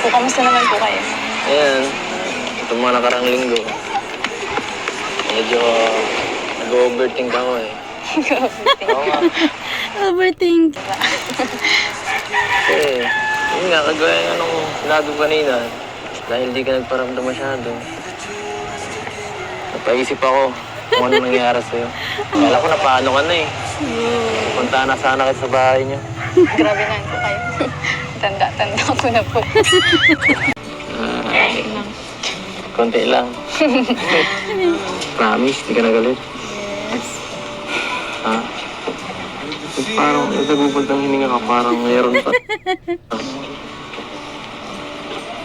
po. Kamusta naman po kayo? Ayan, itong mga nakarang linggo, medyo nag-overthink ako eh. Oo nga. Overthink. Kasi, yun nga, kagaya nga nung sinabi ko kanina, dahil hindi ka nagparamdam masyado, napaisip ako kung ano nangyari sa'yo. Kala ko napaano ka na eh. Punta na sana kita sa bahay niyo. Grabe na po kayo. Tanda-tanda ko na po. Konti lang. Promise, di ka nagalit. Yes. Ha? Parang nagpupuntang hininga ka, parang mayroon pa.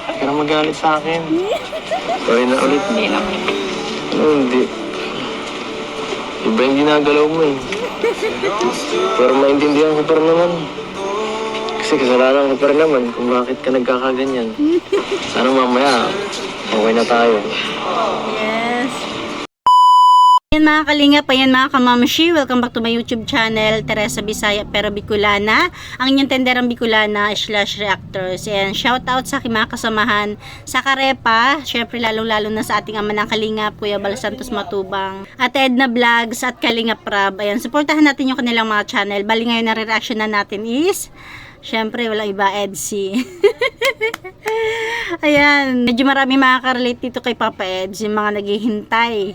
Huwag ka na magalit sa akin. Sorry na ulit. Hindi na. Hindi. Iba yung ginagalaw mo eh. Pero maintindihan ko pa rin naman. Kasi kasalanan ko pa rin naman kung bakit ka nagkakaganyan. Sana mamaya, okay na tayo. Yes. Ayan mga kalingap, ayan mga kamamashi, welcome back to my YouTube channel, Teresa Bisaya pero Bicolana, ang inyong tenderang Bicolana / reactors. And shout out sa aking mga kasamahan sa Karepa, syempre lalo na sa ating ama ng kalingap, Kuya Bal Santos Matubang, at Edna Vlogs at Kalingap Rab. Ayan, supportahan natin yung kanilang mga channel. Bali ngayon na re-reaction na natin is syempre, walang iba, Edsy. Ayan, medyo marami makaka-relate dito kay Papa Eds, yung mga naghihintay.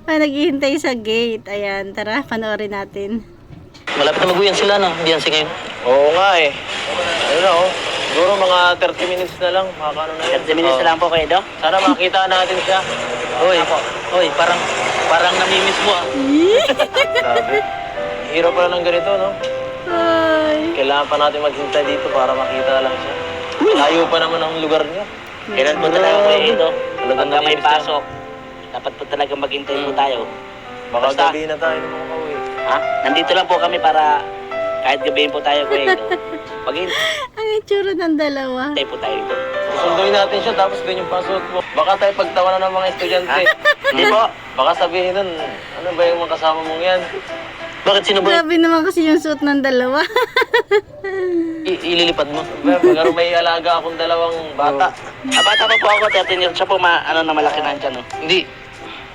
Mga naghihintay sa gate. Ayan, tara, panoorin natin. Malapit na mag-uwian sila, no? Beyonce ngayon. Oo nga eh. Ano na oh. Siguro mga 30 minutes na lang. Makakano na yun. 30 minutes na lang po kayo, Do? Sana makita natin siya. Oy, parang namimiss mo ah. Grabe. Hirap pala ng ganito, no? Ay. Kailangan pa natin maghintay dito para makita lang siya. Layo pa naman ang lugar niyo. Kailan po talaga kayo, Do? Talagang Pagka may namimiss yan. pasok, dapat po talaga maghintay po tayo. Baka Basta- gabi na tayo ng mga kauwi. Ha? Nandito lang po kami para kahit gabihin po tayo, Kuya, Do. Maghintay Ang itsura ng dalawa. po tayo dito. Susunduin natin siya tapos ganyan pa suot mo. Baka tayo pagtawanan ng mga estudyante. Hindi po. Baka sabihin nun, ano ba yung mga kasama mong yan? Bakit sino ba Grabe naman kasi yung suot ng dalawa. ililipad mo? Pero may alaga akong dalawang bata. Bata pa po ako, 13 years siya po, na malaki na dyan, no? Hindi.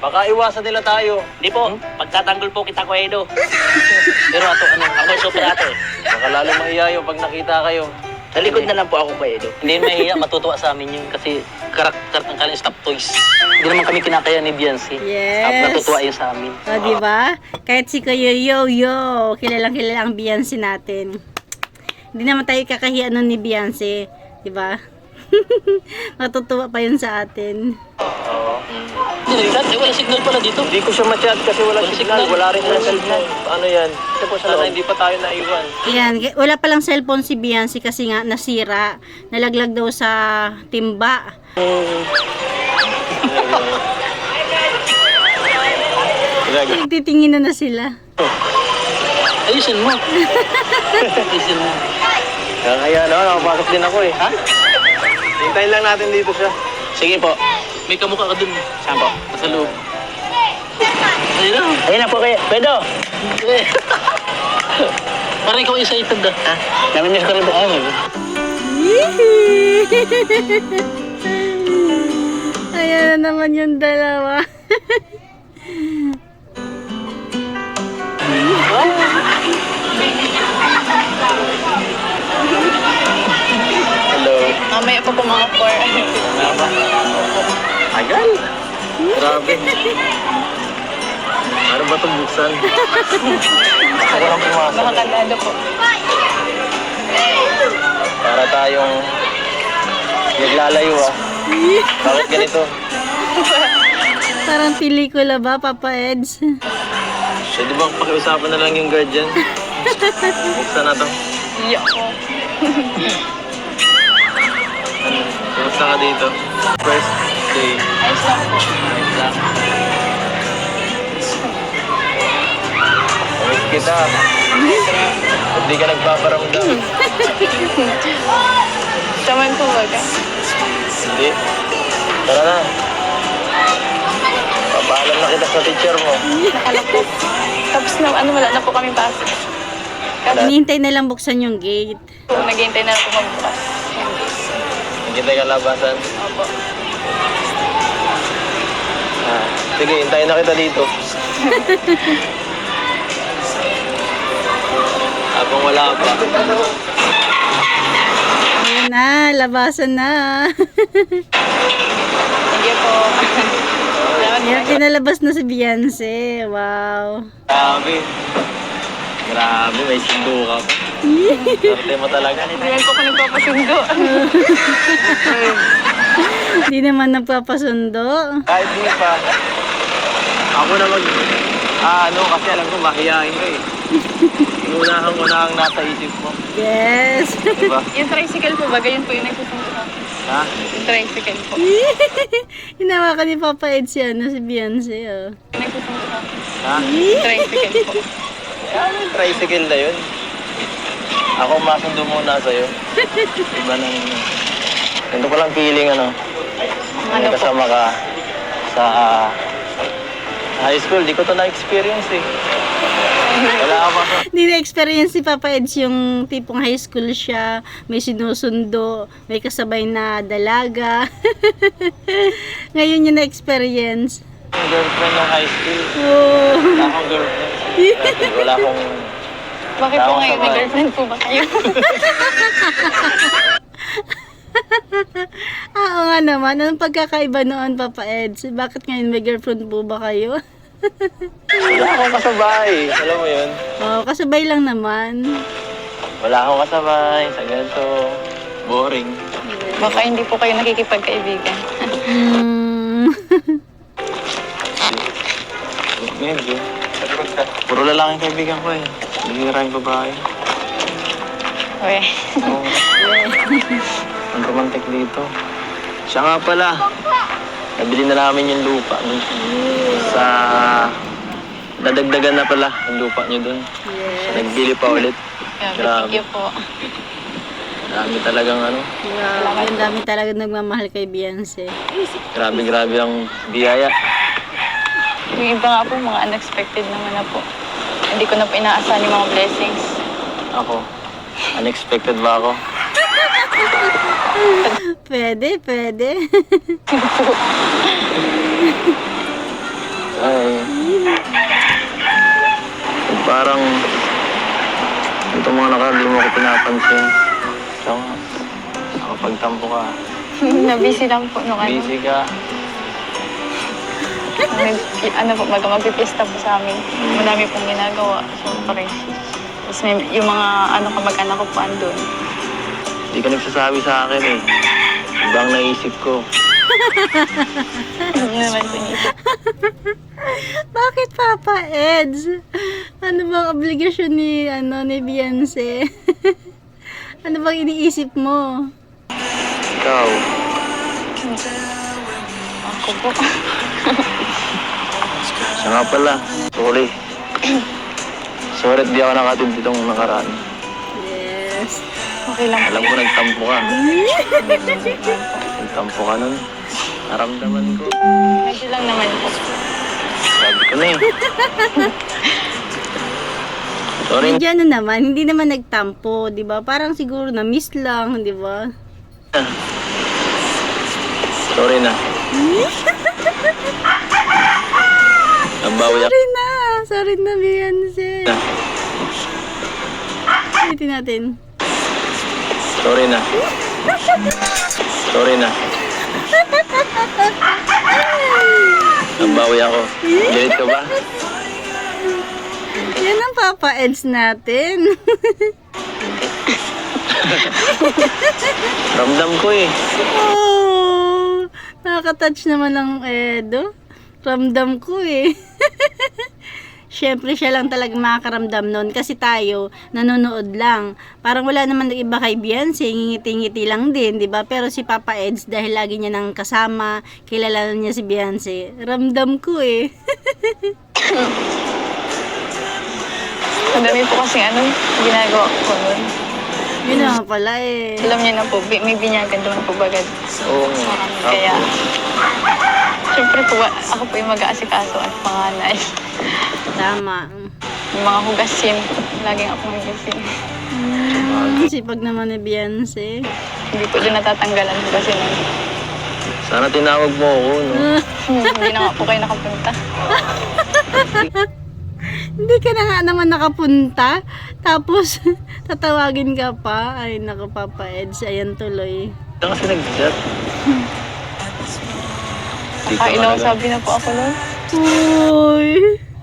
Baka iwasan nila tayo. Hindi po, pagtatanggol po kita, Kuya, Do. Pero ako yung super ato eh. Baka lalo mahiyayo pag nakita kayo. Sa likod na lang po ako, Kuya, Do. Hindi mahiya, matutuwa sa amin yun kasi karakter ng kanilang stop toys. Hindi naman kami kinakaya ni Beyonce. Yes. Natutuwa yun sa amin. O, diba? Kahit si Kuya Yo, kilalang ang Beyonce natin. Hindi naman tayo kakahiya nun ni Beyonce. Diba? Matutuwa pa yun sa atin. Oo. Wala signal pala dito. Hindi ko siya ma-chat kasi wala Walang signal. signal. Wala rin na cellphone. Ano yan? Sana hindi pa tayo naiwan. Ayan, wala palang cellphone si Beyonce kasi nga nasira. Nalaglag daw sa timba. Nagtitingin na sila. Ayusin mo. Ayusin mo. Kaya nakapasok din ako eh. Ha? Hintayin lang natin dito siya. Sige po. May kamukha ka dun. Saan po? Nasa loob. Ayun na. Ayun na po, Kuya. Pwede. Parang ikaw excited ah. Ha? Namimiss ko rin po. Ayan na naman yung dalawa. Hello. Mamaya pa po mga 4. Agal. Grabe. Ano ba itong buksan? Ako lang pumasok. Mga kandado po. Para tayong naglalayo ah. Bakit ganito? Parang pelikula ba, Papa Eds? Pwede bang pakiusapan na lang yung guardian? Buksan na to. Iyak po. Kumusta ka dito? First day. Ayos lang po. Ayos lang. Ayos kita. Hindi ka nagpaparamdam. Saman po baga. Hindi. Tara na. Papaalam na kita sa teacher mo. Nakalak po. Tapos na, wala na po kami pasok. Hinihintay na lang buksan yung gate. Naghihintay na po magbukas. Kita ka labasan. Opo. Sige, hintayin na kita dito. Habang wala pa. Ayan na, labasan na. Thank you po. Salamat po. Ayan, pinalabas na si Beyonce. Wow. Grabe. Grabe, may sindo ka pa. Swerte mo talaga. Hindi po ko nagpapasundo. Hindi naman nagpapasundo. Kahit di pa. Ako na kasi alam ko mahihain ka eh. Inunahan ko na ang nasa isip mo. Yes. Diba? Yung tricycle po ba? Ganyan po yung nagsusundo sa akin. Ha? Yung tricycle po. Hinawakan ni Papa Ed si Beyonce. Oh. Yung nagsusundo sa akin. Ha? Yung tricycle po. Yung tricycle na yun. Ako masundo muna sa'yo. Iba nang... Ganito ko lang feeling may Ano po? kasama ka sa high school. Di ko to na-experience eh. Wala ka pa sa... Hindi na-experience si Papa Eds yung tipong high school siya, may sinusundo, may kasabay na dalaga. Ngayon yung na-experience. Girlfriend ng high school. Oh. Wala akong girlfriend. Wala akong... Bakit po ngayon? May girlfriend po ba kayo? Oo nga naman, anong pagkakaiba noon, Papa Eds? Bakit ngayon may girlfriend po ba kayo? Wala akong kasabay. Alam mo yun? Oh, kasabay lang naman. Wala akong kasabay. Sa ganito. Boring. Baka hindi po kayo nakikipagkaibigan. Medyo. Puro lalaking kaibigan ko eh. Hindi maraming babae. Uy. Oo. Ang romantic dito. Siya nga pala. Nabili na namin yung lupa dun. Sa... Dadagdagan na pala yung lupa niyo dun. Yes. Nagbili pa ulit. Thank you po. Dami talagang Grabe, ang dami talaga nagmamahal kay Beyonce. Grabe ang biyaya. Yung iba nga po, mga unexpected naman na po. Hindi ko na po inaasahan yung mga blessings. Ako. Unexpected ba ako? Pwede. Ay. Parang itong mga nakaraan mo ko pinapansin. So, nakapagtampo ka. Na-busy lang po nung ano. Busy ka. Magpipista po sa amin. Madami pong ginagawa. Siyempre. Tapos may, yung mga kamag-anak ko po andun. Hindi ka nagsasabi sa akin eh. Ibang naisip ko. Ano naman po niyo? Bakit Papa Eds? Ano bang obligasyon ni Beyonce? Ano bang iniisip mo? Ikaw. Ako po. Siya nga pala. Sorry. Sorry at di ako nakatid ditong nakaraan. Yes. Okay lang po. Alam ko nagtampo ka. Nagtampo ka nun. Naramdaman ko. Medyo lang naman po. Sabi ko na eh. Sorry. Medyo naman, hindi naman nagtampo, di ba? Parang siguro na-miss lang, di ba? Sorry na. Nabawi ako. Sorry na, Beyonce. Ulitin natin. Sorry na. Sorry na. Nabawi ako. Galit ka ba? Yan ang Papa Eds natin. Ramdam ko eh. Oh, nakaka-touch naman ng Edo. Ramdam ko eh. Siyempre siya lang talaga makakaramdam nun kasi tayo nanonood lang. Parang wala naman iba kay Beyonce, ngingiti-ngiti lang din, di ba? Pero si Papa Eds dahil lagi niya nang kasama, kilala niya si Beyonce. Ramdam ko eh. Ang dami po kasi ginagawa ko nun. Yun na pala eh. Alam niyo na po, may binyagan naman po bagad. Oo. Kaya, siyempre po, ako po yung mag-aasikaso at panganay. Tama. Yung mga hugasin, laging ako hugasin. Sipag naman ni Beyonce. Hindi ko din natatanggalan kasi nun. Sana tinawag mo ako, no? Hindi na nga po kayo nakapunta. Hindi ka na nga naman nakapunta. Tapos, tatawagin ka pa. Ay, naku, Papa Eds. Ayan tuloy. Saan kasi nag-chat? Di ka Ilang talaga. sabi na po ako nun. Uy,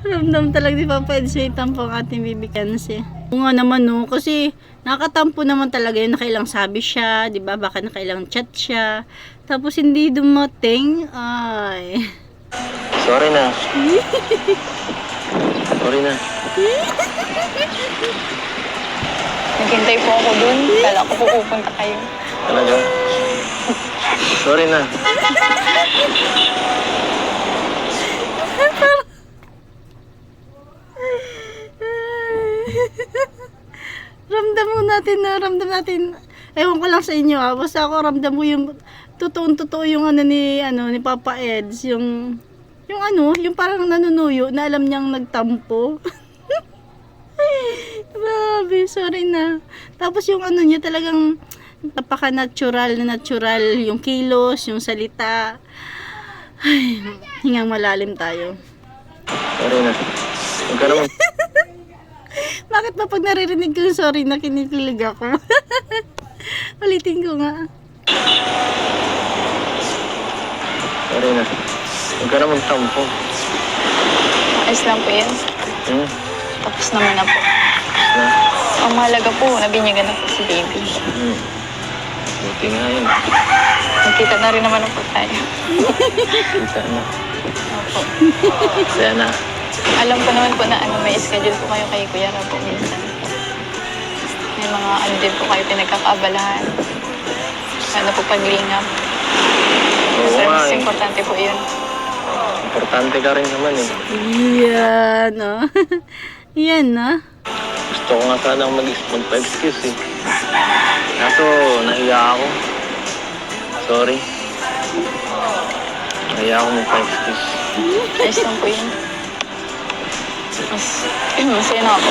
ramdam talaga ni Papa Eds. May tampo ang ating bibigyan siya. Oo nga naman, no. Kasi, nakatampo naman talaga yun. Nakailang sabi siya. Diba? Baka nakailang chat siya. Tapos, hindi dumating. Ay. Sorry na. Sorry na. Naghintay po ako dun. Kala ko po pupunta kayo. Talaga? Sorry na. Ramdam natin. Ewan ko lang sa inyo basta ako ramdam ko yung totoo yung ni Papa Eds, yung yung parang nanunuyo na alam niyang nagtampo. Grabe, sorry na. Tapos yung niya talagang napaka-natural yung kilos, yung salita. Ay, hingang malalim tayo. Sorry na. Huwag ka naman. Bakit ba pag naririnig ko yung sorry na kinikilig ako? Ulitin ko nga. Sorry na. Huwag ka naman tampo. Ayos lang po yan. Hmm? Tapos naman na po. Na? Ang mahalaga po, nabinyagan na po si baby. Hmm. Buti nga yun. Nakita na rin naman po tayo. Kita na. Opo. Saya na. Alam ko naman po na may schedule po kayo kay Kuya Rab po minsan. May mga din po kayo pinagkakaabalahan. Ano po paglingap. Oo Kasi nga mas eh. importante po yun. Importante ka rin naman eh. Yan, no? Yan, no? Gusto ko nga sanang magpa-excuse eh. Kaso, nahiya ako. Sorry. Nahiya ako magpa-excuse. Ayos lang po yun. Masaya na ako.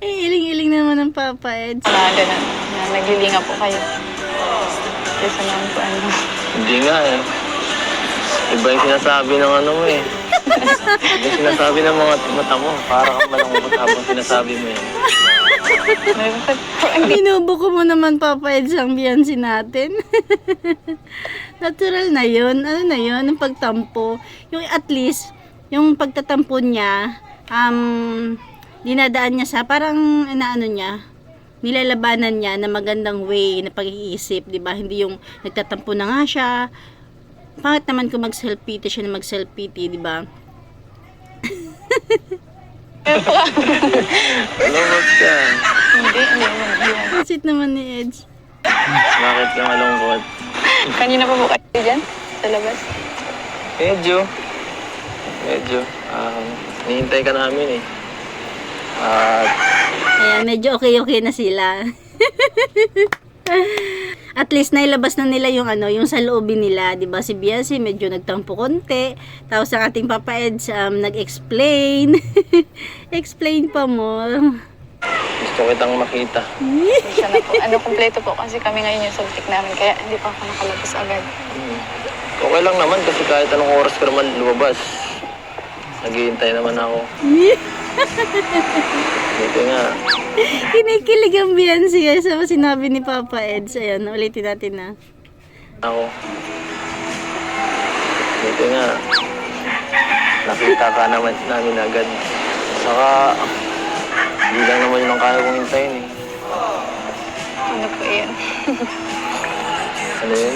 Iling-iling naman ng Papa Eds. Na ganun. Na naglilinga po kayo. Kesa naman po Hindi nga eh. Iba yung sinasabi ng mo eh. Iba yung sinasabi ng mga mata mo. Para kang malungkot habang sinasabi mo eh. Binubuko mo naman, Papa Eds, ang Beyonce natin. Natural na yun. Ano na yun? Ang pagtampo. Yung at least, yung pagtatampo niya, dinadaan niya sa parang nilalabanan niya na magandang way na pag-iisip, 'di ba? Hindi yung nagtatampo na nga siya. Pangit naman kung mag-self-pity siya na mag-self-pity, 'di ba? Malungkot ka. Hindi. Kasi naman ni Edge. Bakit ka malungkot? Kanina pa po kayo dyan? Sa labas? Medyo. Nihintay ka namin eh. At Ayan, medyo okay na sila. At least nailabas na nila yung yung saloobin nila, 'di ba? Si Beyonce medyo nagtampo konti, tapos ang ating Papa Eds nag-explain. Explain pa mo. gusto kitang makita. Siya na po. Kompleto po kasi kami ngayon yung sultik namin. Kaya hindi pa ako nakalabas agad. Okay lang naman kasi kahit anong oras ka naman lumabas. Naghihintay naman ako. Buti nga. Kinikilig ang Beyonce sa sinabi ni Papa Eds. Ayan, ulitin natin na. Ako. Buti nga. Nakita ka naman namin agad. Saka, hindi lang naman yun ang kaya kong hintayin eh. Ano po yun? Ano yun?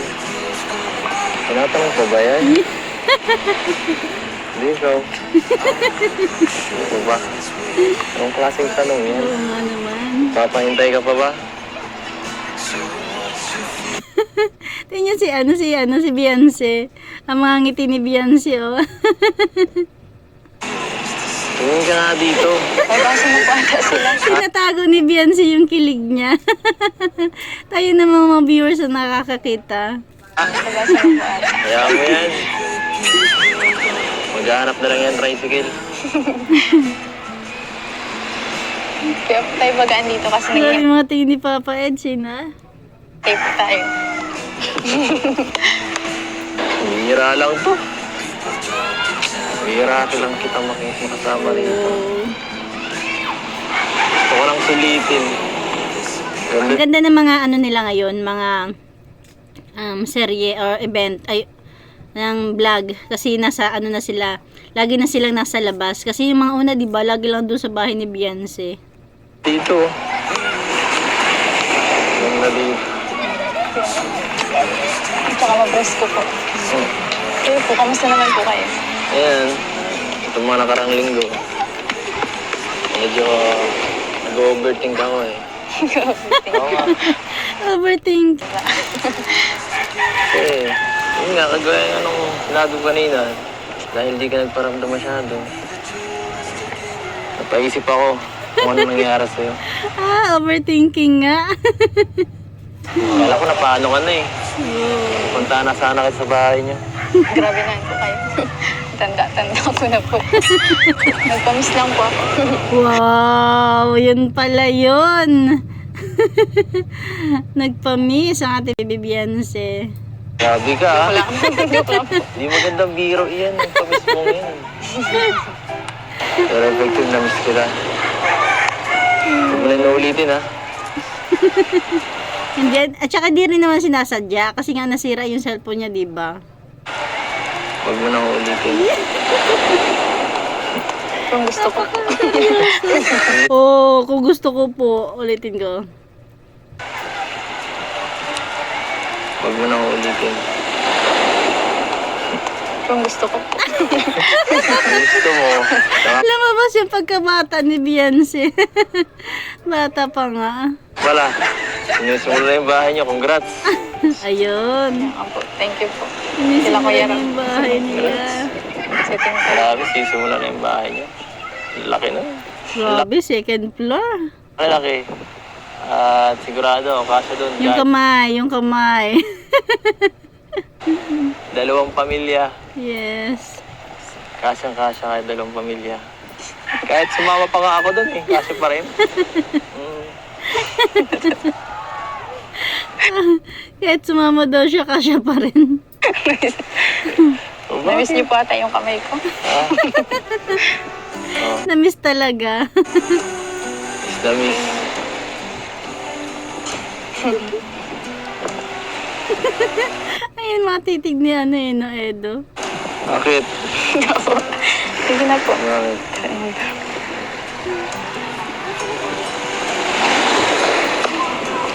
Tinatanong ko ba yan? Hindi ikaw. Ano ba? Anong klaseng tanong yan? Oo nga naman. Papahintay ka pa ba? Tingnan si Beyonce. Ang mga ngiti ni Beyonce, oh. Tingin ka nga dito. May basa mo po ata sila. Tinatago ni Beyonce yung kilig niya. Tayo na mga viewers na nakakakita. May basa mo po ata. Kaya mo yan. Maghahanap na lang yan, tricycle. Kaya po tayo bagaan dito kasi Grabe nag-tape mga tingin ni Papa Edsin, ha? po tayo. Bihira lang to. Bihira lang kita makasama rito. Gusto ko lang sulitin. Ang Ganda. ganda ng mga ano nila ngayon, mga serye or event, ay, ng vlog. Kasi nasa, ano na sila, lagi na silang nasa labas. Kasi yung mga una, di ba, lagi lang doon sa bahay ni Beyonce. Dito. Ganda dito. Tsaka mag-rest ko po. Kayo po, kamusta naman po kayo? Ayan. Itong mga nakarang linggo. Medyo nag-overthink ako eh. Oo nga. Overthink. Kasi, yun nga, kagaya nga nung sinabi ko kanina, dahil di ka nagparamdam masyado, napaisip ako kung ano nangyari sa'yo. Overthinking nga. Kala ko na paano ka na eh. Punta na sana kita sa bahay niya. Grabe na po kayo. Tanda-tanda ko na po. Nagpamiss lang po ako. Wow, yun pala yun. Nagpa-miss ang ating baby Beyonce. Grabe ka ah. Wala akong joke lang po. Hindi magandang biro iyan. Yung pamis mong yan. Pero effective na miss kita. Huwag mo na naulitin ha. Hindi, at saka di rin naman sinasadya kasi nga nasira yung cellphone niya, di ba? Huwag mo na ulitin. Kung gusto ko po. Oo, kung gusto ko po, ulitin ko. Huwag mo na ulitin. Kung gusto ko po. Kung gusto mo, saka Lumabas yung pagkabata ni Beyonce. Bata pa nga. pala. Sinusunod na yung bahay niyo. Congrats. Ayun. Opo, thank you po. Sila Kuya Ram. yung bahay nila. Setting ko. Grabe, sisimula na yung bahay niyo. Laki na. Grabe, second floor. Malaki. At sigurado, kasya doon. Yung kamay, yung kamay. Dalawang pamilya. Yes. Kasyang-kasya kahit dalawang pamilya. Kahit sumama pa nga ako doon eh. Kasya pa rin. Kahit sumama daw siya, kasya pa rin. Namiss niyo po ata yung kamay ko. Namiss talaga. Is the miss. Ayun, mga titig ni ano eh, no, Edo. Bakit? Sige na po. Bakit?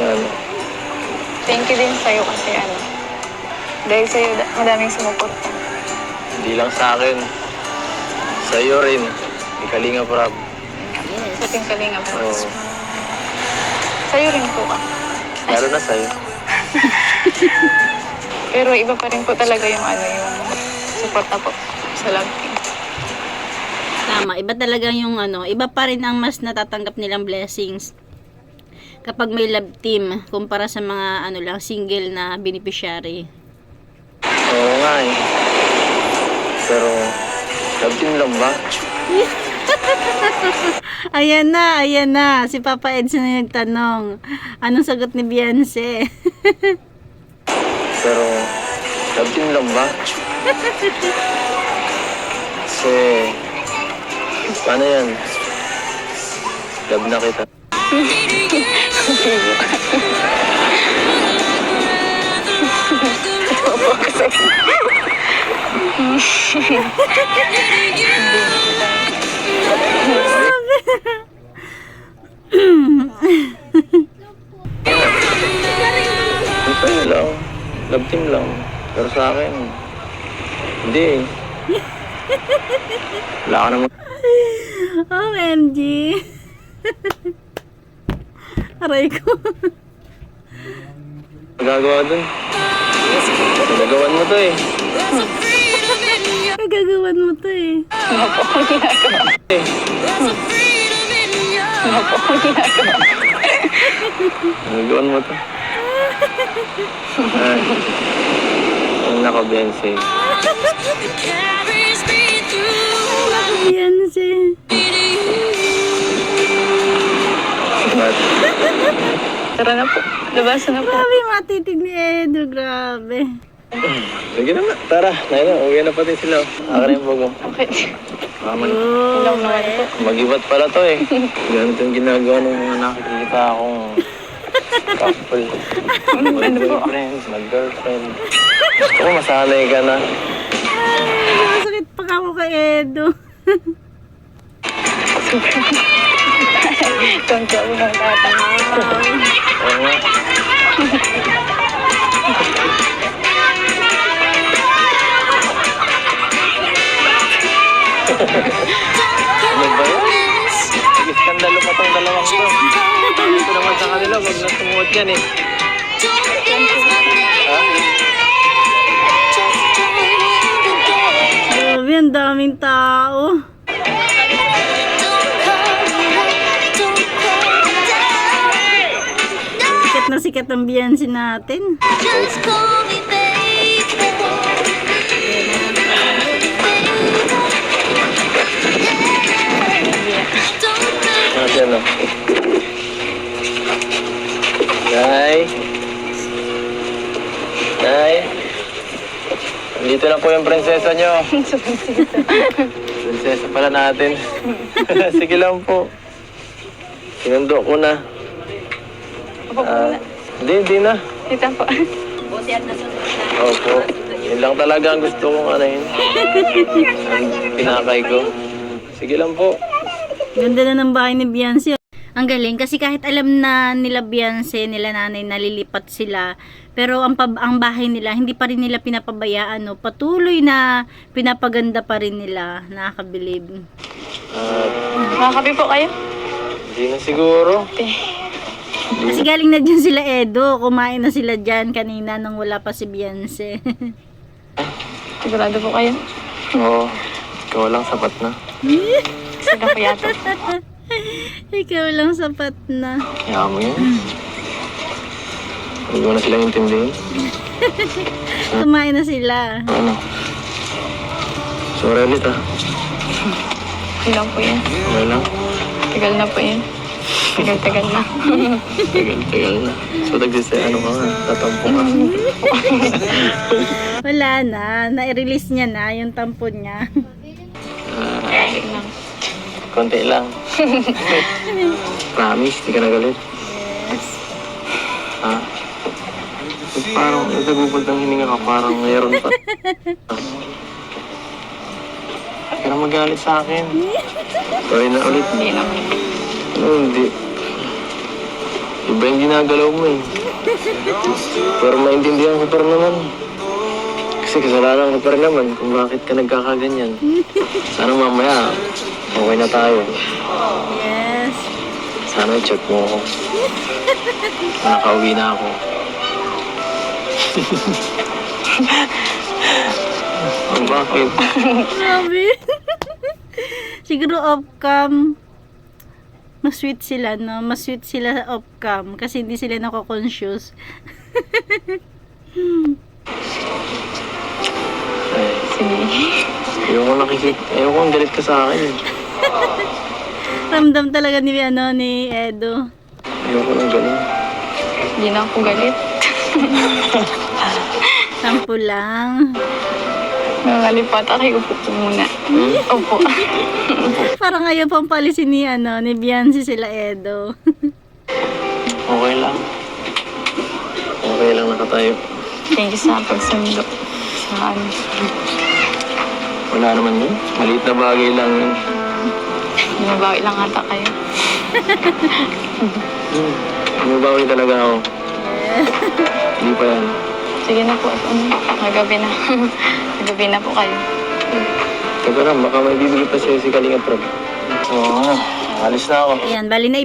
Ano? Thank you din sa'yo kasi ano. Dahil sa'yo, madaming sumuporta. Hindi lang sa akin. Sa'yo rin. Ikalinga Prab. Sa ating kalinga po. Oo. Sa'yo rin po ka. Meron na sa'yo. Pero iba pa rin po talaga yung ano, yung suporta po sa love team. Tama, iba talaga yung ano, iba pa rin ang mas natatanggap nilang blessings kapag may love team kumpara sa mga ano lang, single na beneficiary. Oo nga eh. Pero, love team lang ba? Ayan na. Si Papa Eds na nagtanong. Anong sagot ni Beyonce? Pero, love team lang ba? Kasi, paano yan? Love na kita. Sa'yo lang. Love team lang. Pero sa akin, hindi eh. Wala ka naman. OMG. Aray ko. Magagawa dun. Nagagawan mo to eh. Nagagawan mo to eh. Nagagawan mo to. Ay. Ang nakabense. Beyonce. Tara na po. Labasan na po. Grabe, matitig ni Edo. Grabe. Sige na nga. Tara, na, uwi na pati sila. Akin yung bago. Okay. Maman. Hello naman po. Mag-ibat pala to eh. Ganito yung ginagawa ng mga nakikita akong couple. Mag-boyfriend, mag-girlfriend. Gusto ko masanay ka na. Ay, masakit pa ako kay Edo. Tonto ako ng tatang. Oo nga. Ano ba yan? Nag-iskandalo pa tong dalawang to. Sabi ko naman sa kanila, huwag na sumuot yan eh. Ha? Grabe, ang daming tao. Sikat na sikat ang Beyonce natin. Ano yan o? Nay? Nay? Andito na po yung prinsesa nyo. Prinsesa pala natin. Sige lang po. Sinundo ko na. Opo po na. Hindi na. Kita po. Opo. Yun lang talaga ang gusto kong anahin. Ang pinakay ko. Sige lang po. Ganda na ng bahay ni Beyonce. Ang galing kasi kahit alam na nila Beyonce, nila nanay, nalilipat sila. Pero ang bahay nila, hindi pa rin nila pinapabayaan. No? Patuloy na pinapaganda pa rin nila. Nakakabilib. Makakapi po kayo? Hindi na siguro. Kasi galing na dyan sila Edo. Kumain na sila dyan kanina nung wala pa si Beyonce. Sigurado po kayo? Oo. Ikaw lang sapat na. Sige po yata. Ikaw lang sapat na. Kaya mo yan. Hindi mo na silang intindihin. Kumain na sila. Ano? Sorry ulit ah. Ilang po yan. Okay lang. Tagal na po yan. Tagal na. Tagal na. So ano ka nga? Tatampo ka. Wala na. Na-release niya na yung tampon niya. Konti lang. Promise, di ka nagalit. Yes. Ha? Parang nagagubad ng hininga ka, parang mayroon pa. Pero magalit sa akin. Sorry na ulit. Hindi naman. Ano, hindi. Iba yung ginagalaw mo eh. Pero maintindihan ko pa rin naman. Kasi kasalanan ko pa rin naman kung bakit ka nagkakaganyan. Sana mamaya, okay na tayo. Yes. Sana i-chat mo ako. Nakauwi na ako. Oh, bakit? Grabe. Siguro off-cam. Mas sweet sila, no? Mas sweet sila off-cam. Kasi hindi sila nako-conscious. Ay, Sige. ayoko ang galit ka sa akin. Ramdam talaga ni Edo. Ayoko ng ganun. Hindi na ako galit. Sampo lang. Nangalipata kayo po muna. Opo. Parang ayaw pang palisin ni Beyonce sila Edo. Okay lang. Okay lang nakatayo. Thank you sa pagsundo. Sa ano. Wala naman yun. Maliit na bagay lang yun. Nabawi lang ata kayo. Bumabawi talaga ako. Hindi pa yan. Sige na po. Magabi na. Magabi na po kayo. Teka lang, baka may bibigay pa si Kalinga Prab. Oo nga, alis na ako. Ayan, bali na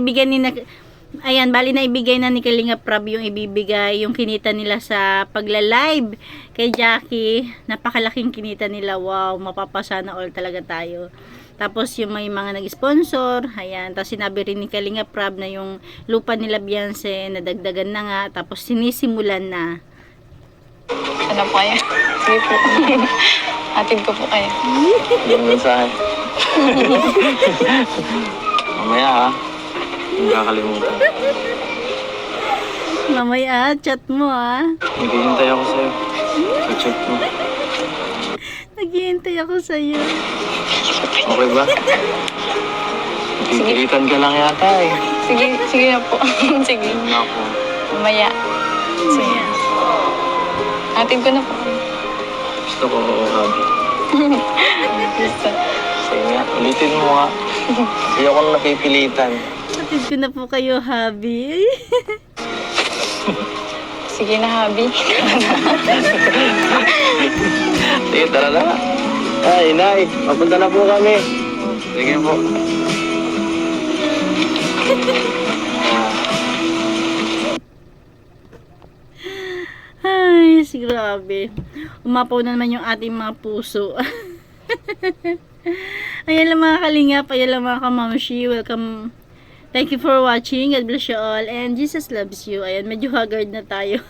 ibigay na ni Kalinga Prab yung ibibigay, yung kinita nila sa pagla-live kay Jackie. Napakalaking kinita nila. Wow, mapapasana all talaga tayo. Tapos yung may mga nag-sponsor, ayan. Tapos sinabi rin ni Kalinga Prab na yung lupa nila Beyonce, nadagdagan na nga. Tapos sinisimulan na. Ano po kayo? Sige po. Hatid ko po kayo. Yung mensahe. Mamaya ha, hindi kakalimutan. Mamaya, chat mo Naghihintay ako sa'yo. Sa chat mo. Naghihintay ako sa'yo. Okay ba? Pipilitan ka lang yata eh. Sige na po. Sige. Ako. Mamaya. Sige. Atin ko na po. Gusto ko, oo, Habi. Gusto. Sige nga, ulitin mo nga. Hindi ako na napipilitan. Hatid ko na po kayo, Habi. Sige na, Habi. Sige, tara na. Ay, Inay, papunta na po kami. Sige po. Ay, grabe. Umapaw na naman yung ating mga puso. Ayan lang mga kalingap, ayan lang mga kamamshi. Welcome. Thank you for watching. God bless you all. And Jesus loves you. Ayan, medyo haggard na tayo.